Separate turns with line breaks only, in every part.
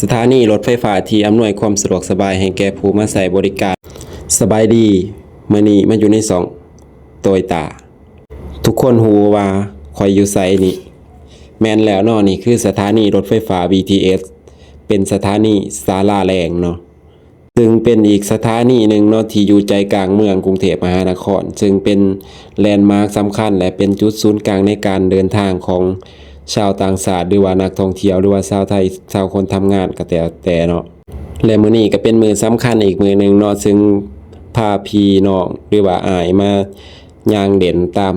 สถานีรถไฟฟ้าที่อำนวยความสะดวกสบายให้แก่ผู้มาใช้บริการสบายดีมื้อนี้มาอยู่ในสองโตยตาทุกคนฮู้ว่าข่อยอยู่ไสนี่แม่นแล้วเนาะนี่คือสถานีรถไฟฟ้า BTS เป็นสถานีศาลาแรงเนาะซึ่งเป็นอีกสถานีหนึ่งเนาะที่อยู่ใจกลางเมืองกรุงเทพมหานครซึ่งเป็นแลนด์มาร์คสำคัญและเป็นจุดศูนย์กลางในการเดินทางของชาวต่างชาติหรือว่านักท่องเที่ยวหรือว่าชาวไทยชาวคนทำงานก็แต่เนาะและมื้อนี้ก็เป็นมื้อสำคัญอีกมื้อหนึ่งเนาะซึ่งพาพี่น้องหรือว่าอ้ายมาย่างเด่นตาม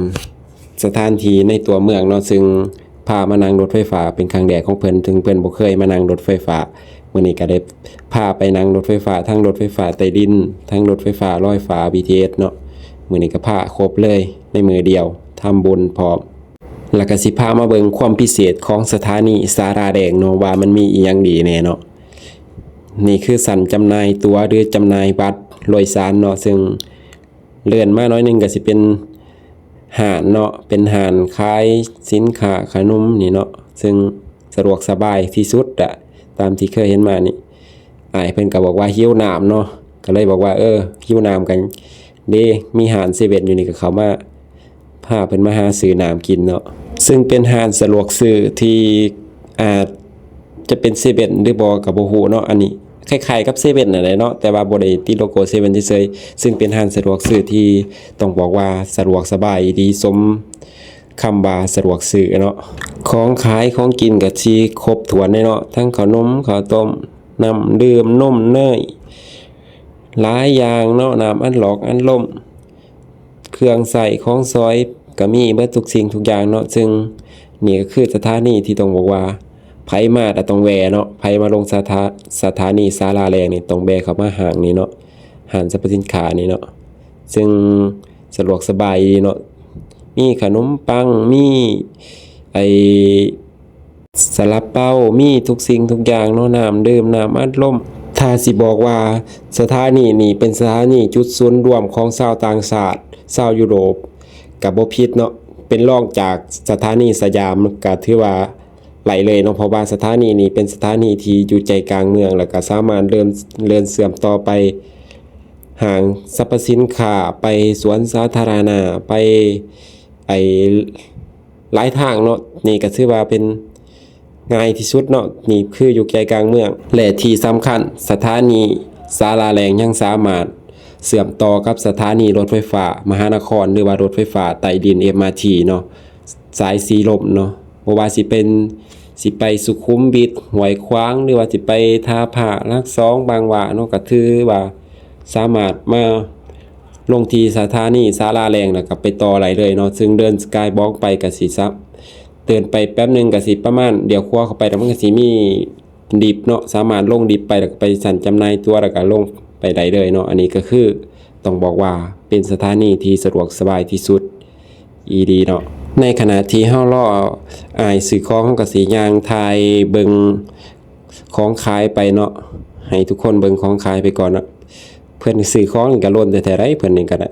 สถานที่ในตัวเมืองเนาะซึ่งพามานั่งรถไฟฟ้าเป็นครั้งแรกของเพิ่นถึงเพิ่นบ่เคยมานั่งรถไฟฟ้ามื้อนี้ก็ได้พาไปนั่งรถไฟฟ้าทั้งรถไฟฟ้าใต้ดินทั้งรถไฟฟ้าลอยฟ้า BTS เนาะมื้อนี้ก็พาครบเลยในมื้อเดียวทำบุญพร้อมแล้วก็สิพามาเบิ่งความพิเศษของสถานีศาลาแดงเนาะว่ามันมีอีหยังดีแน่เนาะนี่คือสั่นจำหน่ายตั๋วหรือจำหน่ายบัตรโดยสารเนาะซึ่งเลื่อนมาน้อยหนึงก็สิเป็นห้างเนาะเป็นห้างขายสินค้าขนมนี่เนาะซึ่งสะดวกสบายที่สุดอะตามที่เคยเห็นมานี่อ้ายเพิ่นก็บอกว่าหิวน้ำเนาะก็เลยบอกว่าหิวน้ำกันเด้มีห้างเซเว่นอยู่นี่ก็เข้ามาพาเพิ่นมาหาซื้อน้ำกินเนาะซึ่งเป็นห้างสะดวกซื้อที่อาจจะเป็นเซเว่นหรือบ่ก็บ่ฮู้เนาะอันนี้คล้ายๆกับเซเว่นนั่นแหละเนาะแต่ว่าบ่ได้ติดโลโก้เซเว่นเฉยๆซึ่งเป็นห้างสะดวกซื้อที่ต้องบอกว่าสะดวกสบายดีสมคำว่าสะดวกซื้อเนาะของขายของกินก็สิครบถ้วนเนาะทั้งขนมข้าวต้มน้ำดื่มนมเนยหลายอย่างเนาะน้ำอัดลอกอัดลมเครื่องใส่ของซอยก็มีเบิดทุกสิ่งทุกอย่างเนาะซึ่งนี่ก็คือสถานีที่ต้องบอกว่าไผมาแต่ต้องแวะเนาะไผมาลงสถานีศาลาแรงนี่ต้องแวะเข้ามาห้างนี้เนาะห้างสรรพสินค้านี่เนาะซึ่งสะดวกสบายดีเนาะมีขนมปังมีไอ้ซาลาเปามีทุกสิ่งทุกอย่างเนาะน้ำดื่มน้ำอัดลมถ้าสิบอกว่าสถานีนี่เป็นสถานีจุดศูนย์รวมของชาวต่างชาติชาวยุโรปก็บ่ผิดเนาะเป็นรองจากสถานีสยามก็ถือว่าไหลเลยเนาะเพราะว่าสถานีนี้เป็นสถานีที่อยู่ใจกลางเมืองแล้วก็สามารถเดินเสื่อมต่อไปห้างสรรพสินค้าไปสวนสาธารณะไปหลายทางเนาะนี่ก็ถือว่าเป็นง่ายที่สุดเนาะนี่คืออยู่ใจกลางเมืองและที่สำคัญสถานีศาลาแรงยังสามารถเชื่อมต่อกับสถานีรถไฟฟ้ามหานครหรือว่ารถไฟฟ้าใต้ดิน MRT เนาะสายสีลมเนาะบ่ว่าสิไปสุขุมวิทห้วยขวางหรือว่าสิไปท่าพระหลัก2บางหว่าเนาะก็ถือว่าสามารถมาลงที่สถานีศาลาแรงแล้วก็ไปต่อไหลเลยเนาะซึ่งเดินสกายบล็อกไปก็สิซับเดินไปแป๊บนึงก็สิประมาณเดี๋ยวครัวเข้าไปแล้วมันก็สิมีดิบเนาะสามารถลงดิบไปแล้วก็ไปสั่นจำหน่ายตัวแล้วก็ลงไปได้เลยเนาะอันนี้ก็คือต้องบอกว่าเป็นสถานีที่สะดวกสบายที่สุดดีเนาะในขณะที่เฮารออ้ายซื้อของเฮาก็สิย่างถ่ายเบิ่งของขายไปเนาะให้ทุกคนเบิ่งของขายไปก่อนเนาะเพิ่นซื้อของนี่ก็ล้นแต่ไดเพิ่นนี่ก็ได้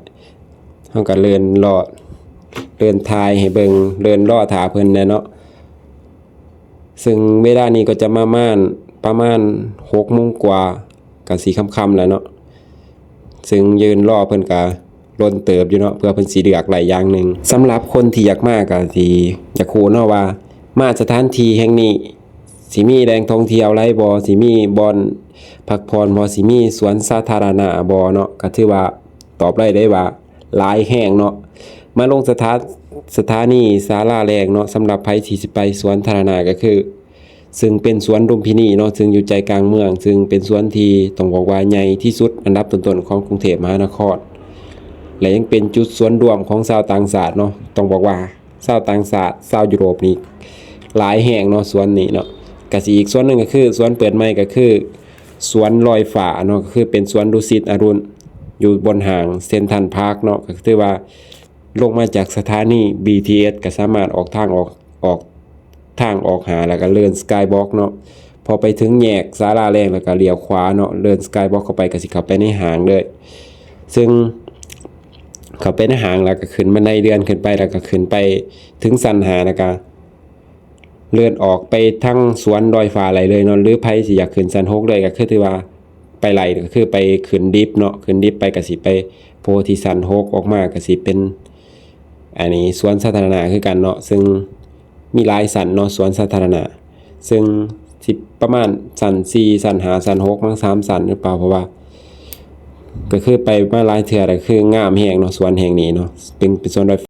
เฮาก็เดินถ่ายให้เบิ่งเดินรอท่าเพิ่นแน่เนาะซึ่งเวลานี้ก็จะประมาณ 6 โมงกว่าก็สิค่ำๆแล้วเนาะซึ่งยืนรอเพิ่นก็ล้นเติบอยู่เนาะเพื่อเพิ่นสิเลือกหลายอย่างนึงสำหรับคนที่อยากมาก็สิอยากรู้เนาะว่ามาสถานที่แห่งนี้สิมีแหล่งท่องเที่ยวหลายบ่สิมีบ่อนพักผ่อนบ่สิมีสวนสาธารณะบ่เนาะก็ถือว่าตอบได้ว่าหลายแห่งเนาะมาลงสถานีศาลาแรงเนาะสำหรับไผที่สิไปสวนสาธารณะก็คือซึ่งเป็นสวนลุมพินีเนาะซึ่งอยู่ใจกลางเมืองซึ่งเป็นสวนที่ต้องบอกว่าใหญ่ที่สุดอันดับต้นๆของกรุงเทพมหานครและยังเป็นจุดส่วนรวมของชาวต่างชาติเนาะต้องบอกว่าชาวต่างชาติชาวยุโรปนี่หลายแห่งเนาะสวนนี้เนาะก็สิอีกสวนนึงก็คือสวนเปิดใหม่ก็คือสวนลอยฟ้าเนาะก็คือเป็นสวนดุสิตอรุณอยู่บนห้างเซ็นทรัลพาร์คเนาะก็คือว่าลงมาจากสถานี BTS ก็สามารถออกทางหาแล้วก็เลื่อนสกายบล็อกเนาะพอไปถึงแยกศาลาแรงแล้วก็เลี้ยวขวาเนาะเลื่อนสกายบล็อกเข้าไปก็สิเข้าไปในห้างเลยซึ่งเข้าไปในห้างแล้วก็ขึ้นบันไดเลื่อนขึ้นไปแล้วก็ขึ้นไปถึงชั้น5แล้วก็ เลื่อนออกไปทั้งสวนดอยฟ้าไหลเลยเนาะหรือไผสิอยากขึ้นสัน6เลยก็คือถือว่าไปไหลก็คือไปขึ้นดิฟเนาะขึ้นดิฟไปก็สิไปโพธิสัน6ออกมาก็สิเป็นอันนี้สวนสาธารณะคือกันเนาะซึ่งมีหลายสันเนาะสวนสาธารณะซึ่งสิประมาณสัน4สัน5สัน6มั้ง3สันหรือเปล่าเพราะว่าก็คือไปมาหลายเทื่อแล้วคืองามแฮงเนาะสวนแห่งนี้เนาะเป็นสวนดอย